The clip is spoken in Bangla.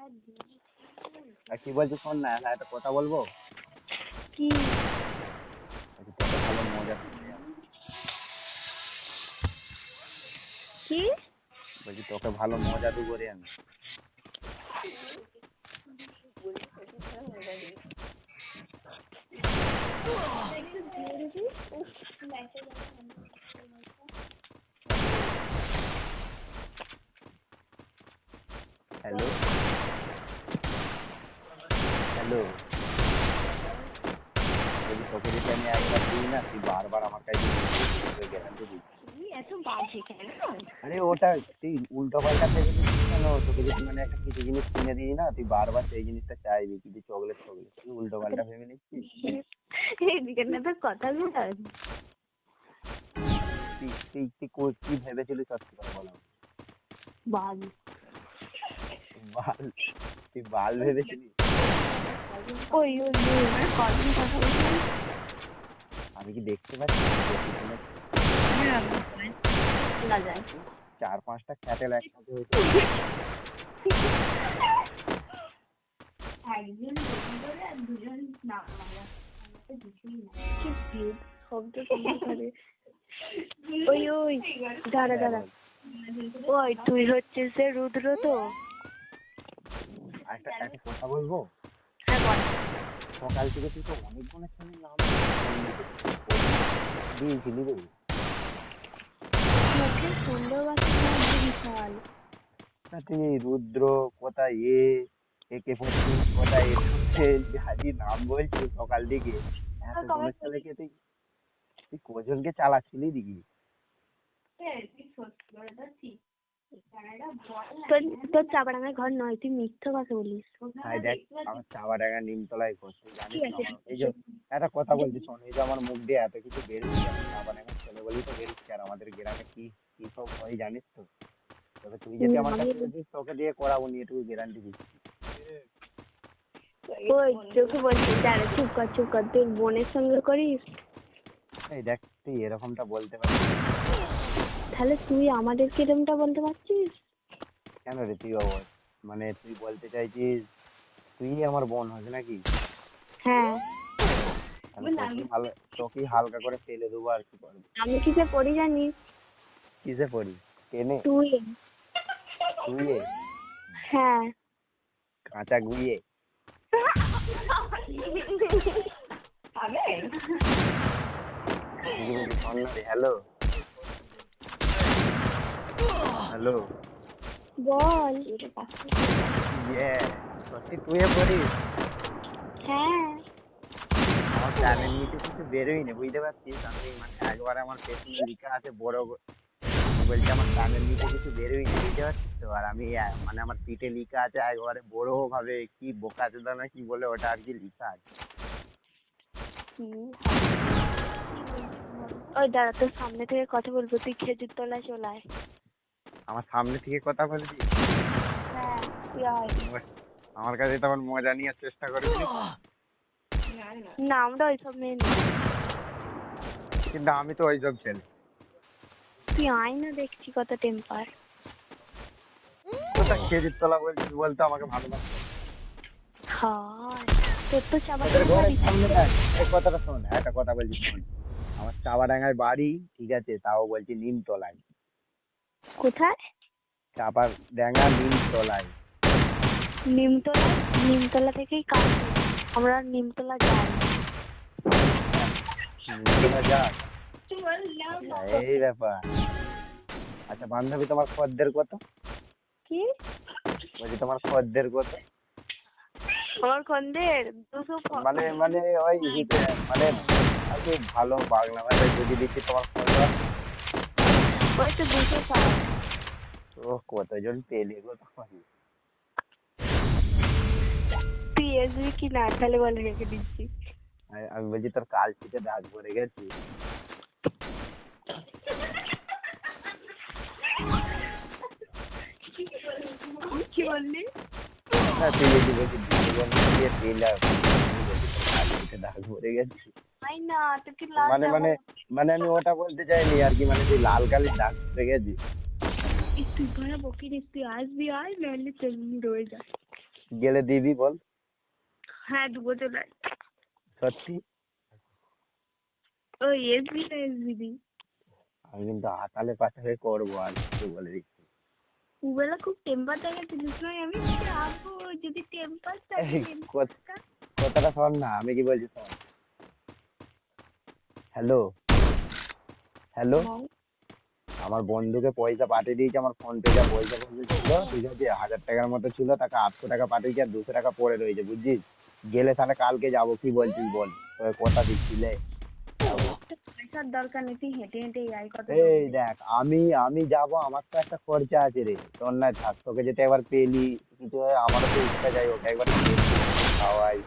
আর কি বলছিস শোন না, একটা কথা বলবো। কি? বলছি তোকে ভালো মজা দিচ্ছি আমি। কি? বলছি তোকে ভালো মজা দেবো রে আমি। হ্যালো হ্যালো, বলছি তোকে যদি আমি একবার দিই না, তুই বারবার আমার কাছে গ্যারান্টি দিচ্ছি। এত বাজে কেন? আরে ওটা তুই উল্টো পাল্টা ভেবে নিচ্ছিস কেন? তোকে যদি মানে একটা কিছু জিনিস কিনে দিই না, তুই বারবার সেই জিনিসটা চাইবি, কিছু চকলেট চকলেট, তুই উল্টো পাল্টা ভেবে নিচ্ছিস। এইদিকে না তো কথা বল। কি ভেবেছিলিস সত্যি করে বল আমাকে। বাল। বাল? তুই বাল ভেবেছিলি? ওই কদিন কথা বলছি। আমি কি দেখতে পাচ্ছি না যায়। 4-5টা খ্যাটেল একসাথে হয়েছে। একজন ধরে আর দুজন না কিছুই না। কি বিউট শব্দ করে। ওই দাঁড়া দাঁড়া। ওই তুই হচ্ছিস যে রুদ্র তো? একটা কথা বলবো। হ্যাঁ বল। সকাল থেকে তুই তো অনেক গুণের ছেলের নাম দিয়েছিলি রে। মুখে সুন্দর বাকি বিশাল। তুই রুদ্র কোথায় AK-47 কোথায় হাজি নাম বলছিস সকাল থেকে। এত গুণের ছেলেকে তুই কজনকে চালাচ্ছিলি দিঘি? তোর চাপাডাঙ্গার ঘর নয়, তুই মিথ্যে কথা বলিস। দেখ আমার চাওয়াডাঙ্গা নিমতলায় ঘর, তুই জানিস না এই যে একটা কথা বলছি শোন, এই যে আমার মুখ দিয়ে এত কিছু বেরোচ্ছে, আমার চাওয়াডাঙ্গার ছেলে বলেই তো বেরোচ্ছে। আর আমাদের গ্রামে কি কি সব হয় জানিস তো। তবে তুই যদি আমার কাছে বলছিস, তোকে দিয়ে করাবো নি, এটুকু গ্যারান্টি দিচ্ছি। ওই তোকে বলছি দাঁড়া, চুপ কর তুই বোনের সঙ্গে করিস। এই দেখ তুই এরকমটা বলতে পারছিস? তাহলে তুই আমাদেরকে এরকমটা বলতে পারছিস কেন রে? মানে তুই বলতে চাইছিস তুই আমার বোন হস নাকি? হ্যাঁ। তোকে হালকা করে ফেলে দেবো আর কি করবো। আমি কিসে পড়ি জানিস? কিসে পড়ি? টেনে? তুই? তুইয়ে? হ্যাঁ। কাঁচা গুইয়ে? হ্যালো হ্যালো, বল। সত্যি তুইয়ে পড়িস? হ্যাঁ। আমার কানের নিচে কিছু বেরোই না, বুঝতে পারছিস? আমি মানে একবার আমার পেছনে লেখা আছে বড়, আমি বলছি আমার কানের নিচে কিছু বেরোই না, বুঝতে পারছিস তো? আর আমি মানে আমার পিঠে লেখা আছে একবারে বড় ভাবে কি বোকা চোদা না কি বলে ওটা আর কি লেখা আছে। ওই দাঁড়া, তোর সামনে থেকে কথা বলবো, তুই খেজুর তলায় চলে আয়। আমার সামনে থেকে কথা বলবি? হ্যাঁ তুই আয়। আমার কাছে তখন মজা নেওয়ার চেষ্টা করবি? না আমরা ওইসব মেয়ে না। কিন্তু আমি তো ওইসব ছেলে। তুই আয় না, দেখছি কত টেম্পার। কোথায় খেজুর তলা বলছিস বলতে আমাকে ভালোবাসে? হ্যাঁ তোর তো তোদের ঘরের সামনে দেখ, এই কথাটা শোন, একটা কথা বলছি শোন। আমার চাপাডাঙ্গায় বাড়ি, ঠিক আছে, তাও বলছি নিমতলায়। কোথায়? চাপাডাঙ্গা নিমতলায়। নিমতলা? নিমতলা থেকেই কাছে, আমরা নিমতলা যাই। নিমতলা যাস? এই ব্যাপার। আচ্ছা বান্ধবী, তোমার খদ্দের কত? কি বলছি তোমার খদ্দের কত? আমার খন্দের 200। মানে মানে ওই মানে আর কি ভালো বাংলা ভাষায় বুঝিয়ে দিচ্ছি, তোমার খদ্দের ওই তো 260। তো কতজন পেলে গো তোমার? তুই আসবি কি না তাহলে বলে রেখে দিচ্ছি। আমি বলছি তোর কাল থেকে দাগ পড়ে গেছি। কি বললি? না তুই যদি বলছি দুজন দিয়ে পেলাম, কাল থেকে দাগ পড়ে গেছি। আই না তোকে লাল মানে মানে মানে আমি ওটা বলতে চাইনি আর কি, মানে তুই লাল কালির দাগ পড়ে গেছি। তুই ভাড়া বকি দিস, তুই আসবি আয়, নাহলে তেমনি রয়ে যায়। গেলে দিবি বল হ্যাঁ দুবো চলে আয়। সত্যি? ওই এসবি না এসবিডি? আমি কিন্তু হাতালে পাতালে করবো আর কিছু বলে দিচ্ছি। উবেলা খুব টেম্পার দেখাচ্ছিলিস নয়, আমি যাবো যদি টেম্পার থাকে। এই, কথাটা শোন না, আমি কি বলছি শোন। হ্যালো হ্যালো, আমার বন্ধুকে পয়সা পাঠিয়ে দিয়েছে, আমার ফোন পে যা পয়সা ছিল ঠিক আছে, 1000 টাকার মতো ছিল, তাকে 800 টাকা পাঠিয়েছি আর 200 টাকা পড়ে রয়েছে বুঝছিস। গেলে তাহলে কালকে যাবো, কি বলছিস বল, তোকে কথা দিচ্ছিলে যাবো। পয়সার দরকার নেই, তুই হেঁটে হেঁটে আয় কত। এই দেখ, আমি আমি যাবো, আমার তো একটা খরচা আছে রে, তোর নয় থাক, তোকে যেটা একবার পেলি কিছু হয়, আমারও তো ইচ্ছা যাই ওকে একবার খেয়ে খাওয়াই।